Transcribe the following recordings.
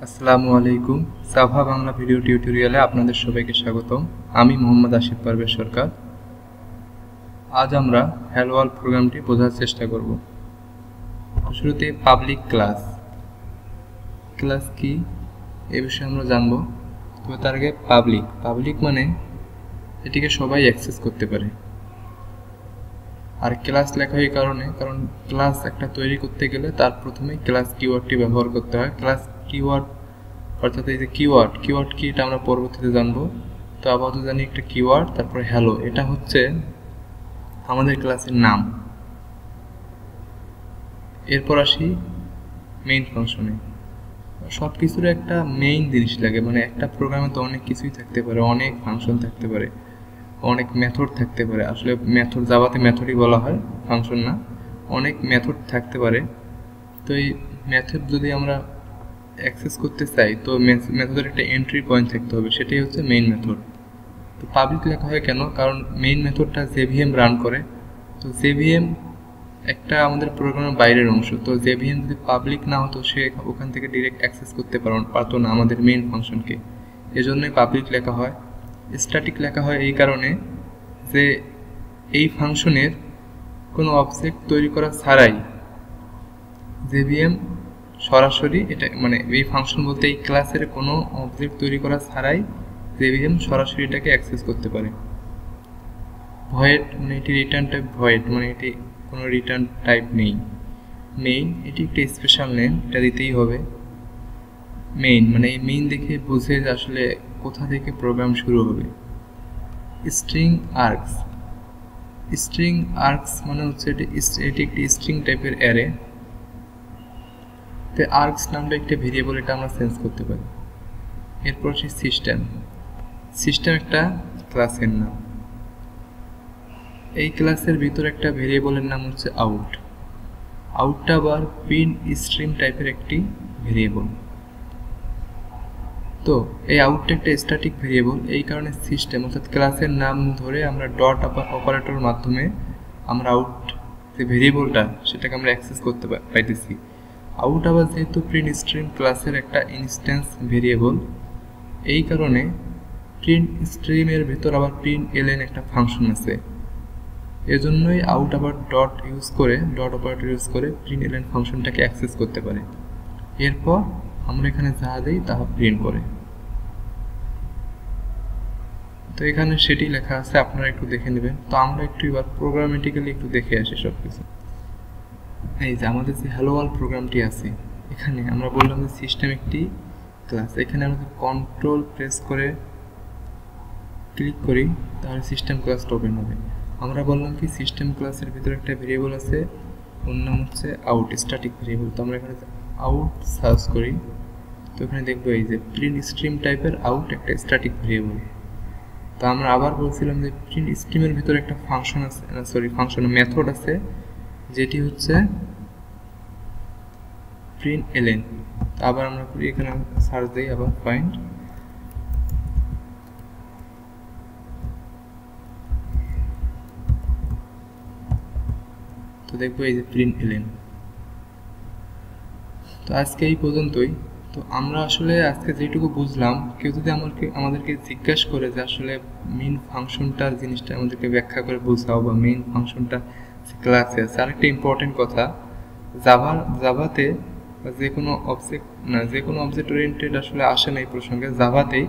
আসসালামু আলাইকুম। Sabah Bangla video টিউটোরিয়ালে আপনাদের সবাইকে স্বাগতম। আমি মোহাম্মদ আসিফ পারভেজ সরকার। আজ আমরা হ্যালো ওয়ার্ল্ড প্রোগ্রামটি বোঝার চেষ্টা করব। শুরুতে পাবলিক ক্লাস ক্লাস কি এ বিষয়ে আমরা জানব। তবে তার আগে পাবলিক মানে এটিকে সবাই অ্যাক্সেস করতে পারে। আর ক্লাস লেখা এই কারণ ক্লাস একটা তৈরি করতে গেলে তার প্রথমে ক্লাস কিওয়ার্ডটি ব্যবহার করতে হয়। ক্লাস কিওয়ার্ড অর্থাৎ এই যে কিওয়ার্ড কি এটা আমরা পরবর্তীতে জানবো। তো আপাতত জানি একটা কিওয়ার্ড, তারপরে হ্যালো, এটা হচ্ছে আমাদের ক্লাসের নাম। এরপর আসি মেইন ফাংশনে। সব কিছুর একটা মেইন জিনিস লাগে, মানে একটা প্রোগ্রামে তো অনেক কিছুই থাকতে পারে, অনেক ফাংশন থাকতে পারে, অনেক মেথড থাকতে পারে। আসলে মেথড জাভাতে মেথডই বলা হয়, ফাংশন না। অনেক মেথড থাকতে পারে। তো এই মেথড যদি আমরা অ্যাক্সেস করতে চাই তো মেথডের একটা এন্ট্রি পয়েন্ট থাকতে হবে, সেটাই হচ্ছে মেইন মেথড। তো পাবলিক লেখা হয় কেন? কারণ মেইন মেথডটা জেভিএম রান করে। তো জেভিএম একটা আমাদের প্রোগ্রামের বাইরের অংশ। তো জেভিএম যদি পাবলিক না হতো সে ওখান থেকে ডিরেক্ট অ্যাক্সেস করতে পারতো না আমাদের মেইন ফাংশনকে। এজন্যই পাবলিক লেখা হয়। স্ট্যাটিক লেখা হয় এই কারণে যে এই ফাংশনের কোনো অবজেক্ট তৈরি করা ছাড়াই জেভিএম সরাসরি এটা মানে এই ফাংশন বলতে এই ক্লাসের কোনো অবজেক্ট তৈরি করা ছাড়াই জেভিএম সরাসরি এটাকে অ্যাক্সেস করতে পারে। ভয়েড মানে এটি রিটার্ন টাইপ ভয়েড, মানে এটি কোনো রিটার্ন টাইপ নেই। মেইন এটি একটা স্পেশাল নেম, এটা দিতেই হবে। মেইন মানে এই মেইন দেখে বুঝে যে আসলে কোথা থেকে প্রোগ্রাম শুরু হবে। স্ট্রিং আর্কস মানে হচ্ছে এটি একটি স্ট্রিং টাইপের অ্যারে। আর্কস নামটা একটা ভেরিয়েবল, এটা আমরা চেঞ্জ করতে পারি। এরপর হচ্ছে সিস্টেম একটা ক্লাসের নাম। এই ক্লাসের ভিতরে একটা ভেরিয়েবলের নাম হচ্ছে আউটটা আবার প্রিন্ট স্ট্রিম টাইপের একটি ভেরিয়েবল। তো এই আউটটা একটা স্ট্যাটিক ভেরিয়েবল, এই কারণে সিস্টেম অর্থাৎ ক্লাসের নাম ধরে আমরা ডট অপারেটরের মাধ্যমে আমরা আউট যে ভেরিয়েবলটা সেটাকে আমরা অ্যাক্সেস করতে পাইতেছি। আউট আবার যেহেতু প্রিন্ট স্ট্রিম ক্লাসের একটা ইনস্ট্যান্স ভেরিয়েবল, এই কারণে প্রিন্ট স্ট্রিমের ভিতর আবার প্রিন্ট এলএন একটা ফাংশন আছে। এজন্যই আউট আবার ডট অপারেটর ইউজ করে প্রিন্ট এলএন ফাংশনটাকে অ্যাক্সেস করতে পারে। এরপর আমরা এখানে যা দেই তা প্রিন্ট করে। তো এখানে সেটি লেখা আছে, আপনারা একটু দেখে নেবেন। তো আমরা একটু এবার প্রোগ্রামেটিক্যালি একটু দেখে আসি সবকিছু। এই যে আমাদের যে হ্যালো ওয়ার্ল্ড প্রোগ্রামটি আছে, এখানে আমরা বললাম যে সিস্টেম একটি ক্লাস। এখানে আমরা কন্ট্রোল প্রেস করে ক্লিক করি তাহলে সিস্টেম ক্লাসটা ওপেন হবে। আমরা বললাম কি সিস্টেম ক্লাসের ভিতরে একটা ভেরিয়েবল আছে, ওর নাম হচ্ছে আউট, স্ট্যাটিক ভেরিয়েবল। তো আমরা এখানে আউট সার্চ করি, তো এখানে দেখবো এই যে প্রিন্ট স্ট্রিম টাইপের আউট একটা স্ট্যাটিক ভেরিয়েবল। তো আমরা আবার বলছিলাম যে প্রিন্ট স্ট্রিমের ভিতরে একটা ফাংশন আছে, মেথড আছে, যেটি হচ্ছে প্রিন্ট এলএন। আবার আমরা করি এখানে সার্চ দিই, আবার ফাইন্ড। তো দেখবো এই যে প্রিন্ট এলএন। তো আজকে এই পর্যন্তই। তো আমরা আসলে আজকে যেটুকু বুঝলাম, কেউ যদি আমাদেরকে জিজ্ঞাসা করে যে আসলে মেইন ফাংশনটার জিনিসটা আমাদেরকে ব্যাখ্যা করে বোঝাও, বা মেইন ফাংশনটা ক্লাসে আছে। আরেকটা ইম্পর্টেন্ট কথা, জাভাতে যে কোনো অবজেক্ট ওরিয়েন্টেড আসলে আসে না এই প্রসঙ্গে। জাভাতেই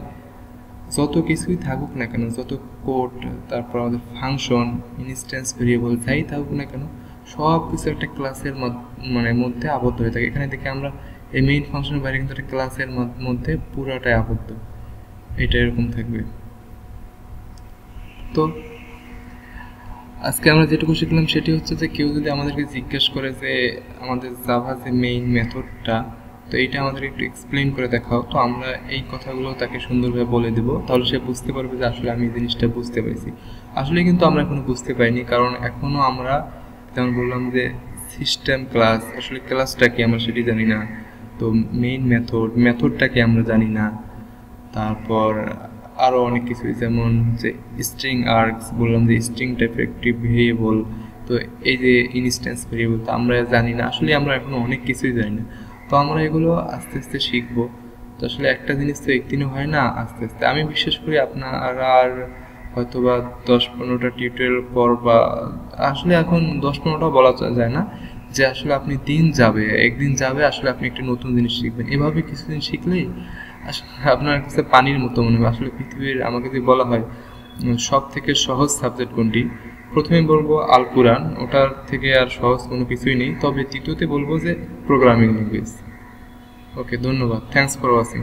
যত কিছুই থাকুক না কেন, যত কোড, তারপর আমাদের ফাংশন, ইনস্ট্যান্স ভেরিয়েবল যাই থাকুক না কেন, সব কিছু একটা ক্লাসের মধ্যে আবদ্ধ হয়ে থাকে। এখানে দেখে আমরা এই মেইন ফাংশনের বাইরে কিন্তু একটা ক্লাসের মধ্যে পুরোটাই আবদ্ধ, এটা এরকম থাকবে। তো আজকে আমরা যেটুকু শিখলাম সেটি হচ্ছে যে কেউ যদি আমাদেরকে জিজ্ঞেস করে যে আমাদের জাভা যে মেইন মেথডটা, তো এইটা আমাদের একটু এক্সপ্লেইন করে দেখাও, তো আমরা এই কথাগুলো তাকে সুন্দরভাবে বলে দেবো। তাহলে সে বুঝতে পারবে যে আসলে আমি এই জিনিসটা বুঝতে পেরেছি। আসলে কিন্তু আমরা এখনো বুঝতে পারিনি, কারণ এখনো আমরা যেমন বললাম যে সিস্টেম ক্লাস, আসলে ক্লাসটা কি আমরা সেটি জানি না। তো মেইন মেথডটাকে আমরা জানি না। তারপর আরও অনেক কিছুই, যেমন যে স্ট্রিং আর্কস বললাম যে স্ট্রিং টাইপের একটি ভেরিয়েবল। তো এই যে ইনস্ট্যান্স ভেরিয়েবল তো আমরা জানি না, আসলে আমরা এখনো অনেক কিছুই জানি না। তো আমরা এগুলো আস্তে আস্তে শিখবো। তো আসলে একটা জিনিস তো একদিনে হয় না, আস্তে আস্তে। আমি বিশ্বাস করি আপনারা আর হয়তোবা 10-15টা টিউটোরিয়াল পর, বা আসলে এখন 10-15টা বলা যায় না, যে আসলে আপনি একদিন যাবে আসলে আপনি একটা নতুন জিনিস শিখবেন। এভাবে কিছুদিন শিখলেই আসলে আপনার কাছে পানির মতো মনে হবে। আসলে পৃথিবীর, আমাকে যদি বলা হয় সব থেকে সহজ সাবজেক্ট কোনটি, প্রথমে বলবো আল কুরআন, ওটার থেকে আর সহজ কোনো কিছুই নেই। তবে দ্বিতীয়তে বলবো যে প্রোগ্রামিং ল্যাঙ্গুয়েজ। ওকে, ধন্যবাদ। Thanks for watching.